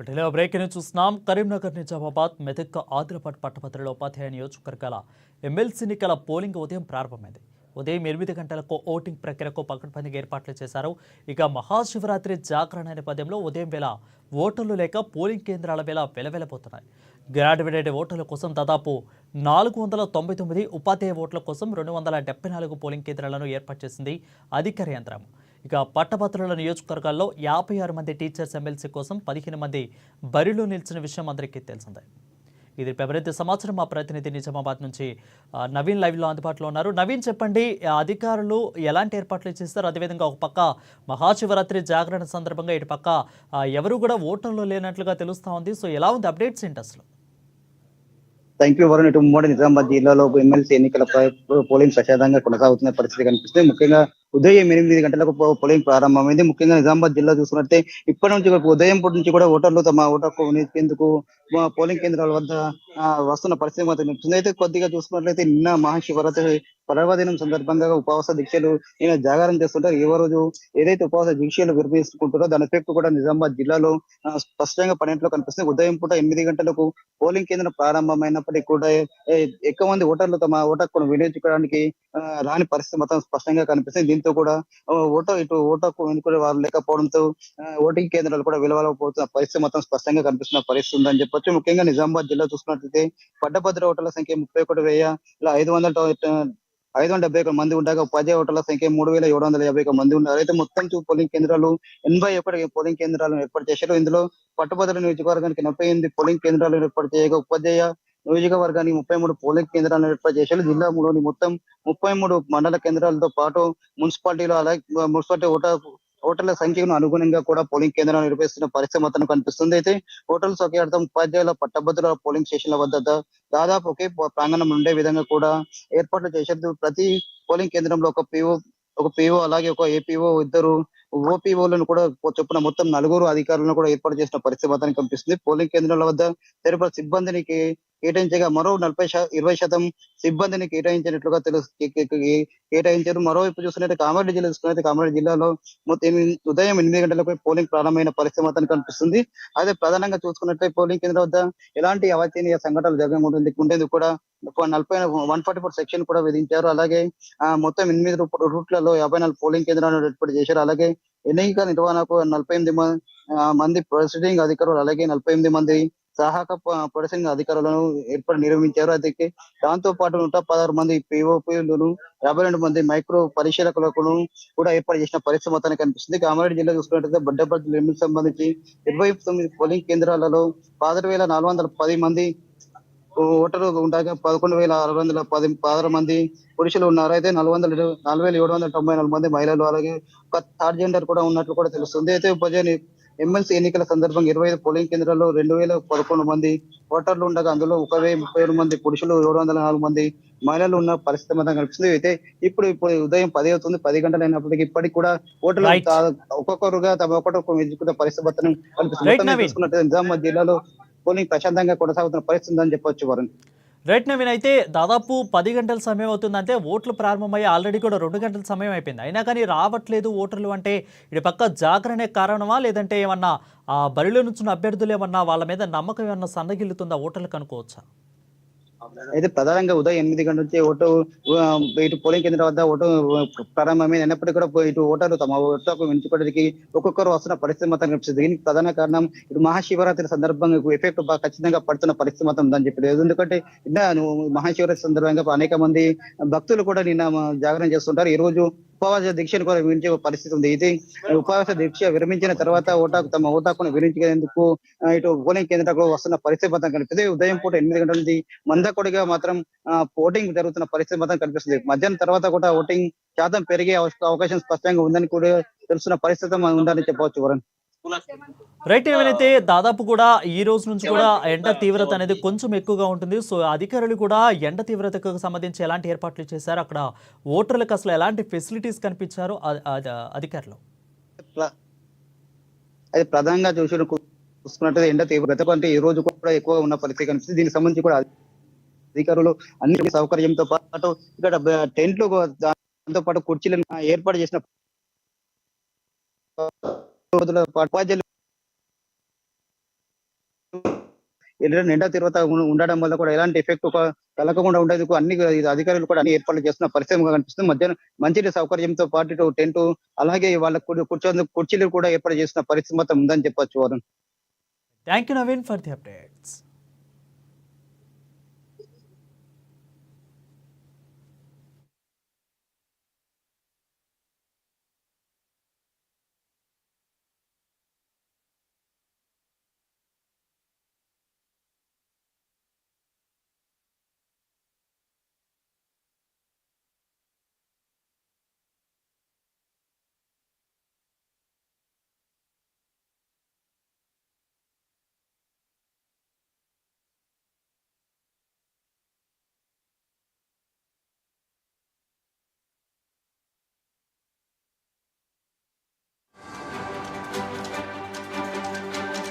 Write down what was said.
Delhi break ని చూస్తున్నాం. కరీంనగర్, నిజామాబాద్, మెదక్, ఆదిలాబాద్ పట్టభద్రుల ఉపాధ్యాయ నియోజకవర్గాల ఎమ్మెల్సీ ఎన్నికల పోలింగ్ ఉదయం ప్రారంభమైంది. ఉదయం 8 గంటలకు ఓటింగ్ ప్రక్రియకు పకడ్బందీగా ఏర్పాట్లు చేశారు. ఇక మహాశివరాత్రి జాగరణ నేపథ్యంలో ఉదయం వేళ ఓటర్లు లేక పోలింగ్ కేంద్రాల వేళ వెలవెలబోతున్నాయి. గ్రాడ్యుయేటెడ్ ఓటర్ల కోసం దాదాపు 499, ఉపాధ్యాయ ఓట్ల కోసం 274 పోలింగ్ కేంద్రాలను ఏర్పాటు చేసింది అధికార యంత్రాంగం. ఇక పట్టభద్రుల నియోజకవర్గాల్లో 56 మంది టీచర్స్ ఎమ్మెల్సీ కోసం 15 మంది బరిలో నిలిచిన విషయం అందరికీ తెలిసిందే. ఇది మరింత సమాచారం మా ప్రతినిధి నిజామాబాద్ నుంచి నవీన్ లైవ్లో అందుబాటులో ఉన్నారు. నవీన్, చెప్పండి, అధికారులు ఎలాంటి ఏర్పాట్లు చేస్తారు? అదేవిధంగా ఒక పక్క మహాశివరాత్రి జాగరణ సందర్భంగా ఇటు పక్క ఎవరు కూడా ఓటర్లో లేనట్లుగా తెలుస్తూ ఉంది. సో ఎలా ఉంది, అప్డేట్స్ ఏంటి అసలు? Thank you Varun. ఇటు ఉమ్మడి నిజామాబాద్ జిల్లాలో ఎమ్మెల్సీ ఎన్నికల పోలింగ్ ప్రశాంతంగా కొనసాగుతున్న పరిస్థితి కనిపిస్తుంది. ముఖ్యంగా ఉదయం 8 గంటలకు పోలింగ్ ప్రారంభమైంది. ముఖ్యంగా నిజామాబాద్ జిల్లా చూసుకున్నట్టే ఇప్పటి నుంచి ఉదయం పూట నుంచి కూడా ఓటర్లు తమ ఓటర్కు వినియోగించేందుకు పోలింగ్ కేంద్రాల వద్ద వస్తున్న పరిస్థితి మాత్రం కనిపిస్తుంది. అయితే కొద్దిగా చూసుకున్నట్లయితే నిన్న మహాశివరాత్రి పర్వదినం సందర్భంగా ఉపవాస దీక్షలు ఈయన జాగారం చేస్తుంటారు. ఏ రోజు ఏదైతే ఉపవాస దీక్షలు విరమిస్తుంటారో దాని ఎఫెక్ట్ కూడా నిజామాబాద్ జిల్లాలో స్పష్టంగా పడినట్లు కనిపిస్తుంది. ఉదయం పూట 8 గంటలకు పోలింగ్ కేంద్రం ప్రారంభమైనప్పటికీ కూడా ఎక్కువ మంది ఓటర్లు తమ ఓటు హక్కును వినియోగించుకోవడానికి రాని పరిస్థితి మొత్తం స్పష్టంగా కనిపిస్తుంది. దీంతో కూడా ఓటు హక్కు వెనుకునే వారు లేకపోవడంతో ఓటింగ్ కేంద్రాలు కూడా విలువలపోతున్న పరిస్థితి మొత్తం స్పష్టంగా కనిపిస్తున్న పరిస్థితి ఉందని చెప్పొచ్చు. ముఖ్యంగా నిజామాబాద్ జిల్లా చూసుకున్నట్లయితే పట్టభద్ర ఓటర్ల సంఖ్య 31,571 మంది ఉండగా ఉపాధ్యాయ ఓటర్ల సంఖ్య 3,751 మంది ఉన్నారు. అయితే మొత్తం పోలింగ్ కేంద్రాలు 81 పోలింగ్ కేంద్రాలను ఏర్పాటు చేశారు. ఇందులో పట్టభద్ర నియోజకవర్గానికి 48 పోలింగ్ కేంద్రాలను ఏర్పాటు చేయగా ఉపాధ్యాయ నియోజకవర్గానికి 33 పోలింగ్ కేంద్రాలను ఏర్పాటు చేశారు. జిల్లాలోని మొత్తం 33 మండల కేంద్రాలతో పాటు మున్సిపాలిటీలో అలాగే మున్సిపాలిటీ ఓటర్ల సంఖ్యను అనుగుణంగా కూడా పోలింగ్ కేంద్రాలు నిర్వహిస్తున్న పరిస్థితి మొత్తం కనిపిస్తుంది. అయితే ఓటర్ల సౌకర్యార్థం ఉపాధ్యాయుల పట్టభద్రుల పోలింగ్ స్టేషన్ల వద్ద దాదాపు ఒకే ప్రాంగణం ఉండే విధంగా కూడా ఏర్పాట్లు చేశారు. ప్రతి పోలింగ్ కేంద్రంలో ఒక పిఓ అలాగే ఒక ఏపీఓ, ఇద్దరు ఓపీఓలను కూడా చొప్పున మొత్తం 4 అధికారులను కూడా ఏర్పాటు చేసిన పరిస్థితి మాత్రం కనిపిస్తుంది. పోలింగ్ కేంద్రాల వద్ద సరిపడా సిబ్బందిని కేటాయించగా మరో 20% సిబ్బందిని కేటాయించినట్లుగా కేటాయించారు. మరోవైపు చూస్తున్నట్టు కామారెడ్డి జిల్లా చూసుకున్నట్టు కామారెడ్డి జిల్లాలో మొత్తం ఉదయం 8 గంటలకు పోలింగ్ ప్రారంభమైన పరిస్థితి మాత్రం కనిపిస్తుంది. అదే ప్రధానంగా చూసుకున్నట్లయితే పోలింగ్ కేంద్రం వద్ద ఎలాంటి అవాంఛనీయ సంఘటనలు ఉండేందుకు కూడా 144 సెక్షన్ కూడా విధించారు. అలాగే మొత్తం 8 రూట్లలో 54 పోలింగ్ కేంద్రాలను ఏర్పాటు చేశారు. అలాగే ఎన్నికల నిర్వహణకు 48 మంది ప్రొసీడింగ్ అధికారులు అలాగే 48 మంది సహాయక ప్రొసీడింగ్ అధికారులను నిర్వహించారు. అయితే దాంతో పాటు 116 మంది పిఓపీలను 52 మంది మైక్రో పరిశీలకులను కూడా ఏర్పాటు చేసిన పరిస్థితి మొత్తానికి కనిపిస్తుంది. కామారెడ్డి జిల్లా చూసుకున్నట్లయితే బడ్డపల్లి లిమిట్ సంబంధించి 29 పోలింగ్ కేంద్రాలలో 16,410 మంది ఓటర్లు ఉండగా 11,616 మంది పురుషులు ఉన్నారు. అయితే 4,794 మంది మహిళలు అలాగే ఒక థర్డ్ జెండర్ కూడా ఉన్నట్లు కూడా తెలుస్తుంది. అయితే ఉపాధ్యాయ ఎమ్మెల్సీ ఎన్నికల సందర్భంగా 25 పోలింగ్ కేంద్రాల్లో 2,011 మంది ఓటర్లు ఉండగా అందులో 1,037 మంది పురుషులు, 704 మంది మహిళలు ఉన్న పరిస్థితి మాత్రం కనిపిస్తుంది. అయితే ఇప్పుడు ఉదయం 10 అవుతుంది, 10 గంటలు అయినప్పటికీ ఇప్పటికి కూడా ఓటర్లు ఒక్కొక్కరుగా తమ ఒకటి ఎంచుకున్న పరిస్థితి మాత్రం కనిపిస్తుంది. మొత్తం చూసుకున్నట్టు నిజామాబాద్ జిల్లాలో పోలింగ్ ప్రశాంతంగా కొనసాగుతున్న పరిస్థితి ఉందని చెప్పొచ్చు వరుణ్. రైట్ నవీన్, అయితే దాదాపు 10 గంటల సమయం అవుతుందంటే ఓట్లు ప్రారంభమయ్యి ఆల్రెడీ కూడా 2 గంటల సమయం అయిపోయింది. అయినా కానీ రావట్లేదు ఓటర్లు అంటే ఇటు పక్క జాగరణే కారణమా, లేదంటే ఏమన్నా బరిలో నుంచిన అభ్యర్థులు ఏమన్నా వాళ్ళ మీద నమ్మకం ఏమన్నా సన్నగిల్లుతుందా ఓటర్లకు అనుకోవచ్చా? అయితే ప్రధానంగా ఉదయం 8 గంటల నుంచి ఇటు పోలింగ్ కేంద్రం వద్ద ఓటు ప్రారంభమైంది. అయినప్పటికీ కూడా ఇటు ఓటర్లు తమ ఓటు ఎంచుకోవడానికి ఒక్కొక్కరు వస్తున్న పరిస్థితి మొత్తం కనిపిస్తుంది. దీనికి ప్రధాన కారణం ఇటు మహాశివరాత్రి సందర్భంగా ఎఫెక్ట్ ఖచ్చితంగా పడుతున్న పరిస్థితి మొత్తం ఉందని చెప్పి, ఎందుకంటే మహాశివరాత్రి సందర్భంగా అనేక మంది భక్తులు కూడా నిన్న జాగరణ చేస్తుంటారు. ఈ రోజు ఉపవాస దీక్షను కూడా విరించే పరిస్థితి ఉంది. ఇది ఉపవాస దీక్ష విరమించిన తర్వాత తమ ఓటాకును విరించేందుకు ఇటు పోలింగ్ కేంద్రాలకు వస్తున్న పరిస్థితి మొత్తం కనిపిస్తుంది. ఉదయం పూట 8 గంటల నుంచి మందకొడిగా మాత్రం ఓటింగ్ జరుగుతున్న పరిస్థితి మాత్రం కనిపిస్తుంది. మధ్యాహ్నం తర్వాత కూడా ఓటింగ్ శాతం పెరిగే అవకాశం స్పష్టంగా ఉందని కూడా తెలుస్తున్న పరిస్థితి ఉందని చెప్పవచ్చు వరుణ్. రైట్, ఏమైతే దాదాపు కూడా ఈ రోజు నుంచి కూడా ఎండ తీవ్రత అనేది కొంచెం ఎక్కువగా ఉంటుంది. సో అధికారులు కూడా ఎండ తీవ్రతకు సంబంధించి ఎలాంటి ఏర్పాట్లు చేశారు, అక్కడ ఓటర్లకు అసలు ఎలాంటి ఫెసిలిటీస్ కనిపించారు అధికారులు? అది ప్రధానంగా చూసుకున్నట్టు ఎండ తీవ్రత అంటే ఈ రోజు కూడా ఎక్కువగా ఉన్న పరిస్థితి కనిపిస్తుంది. దీనికి సంబంధించి కూడా అధికారులు అన్ని సౌకర్యంతో పాటు ఇక్కడ టెంట్లు దాంతో పాటు కుర్చీలను ఏర్పాటు చేసిన ఉపాధ్యాయులు నిండా తిరుగుతా ఉండడం వల్ల కూడా ఎలాంటి ఎఫెక్ట్ కలగకుండా ఉండేందుకు అన్ని అధికారులు కూడా అన్ని ఏర్పాట్లు చేస్తున్న పరిస్థితి కనిపిస్తుంది. మధ్యాహ్నం మంచి సౌకర్యంతో పాటు టెంట్ అలాగే వాళ్ళ కూర్చోందుకు కుర్చీలు కూడా ఏర్పాటు చేసిన పరిస్థితి మొత్తం ఉందని చెప్పొచ్చు Varun. Thank you Naveen for the updates.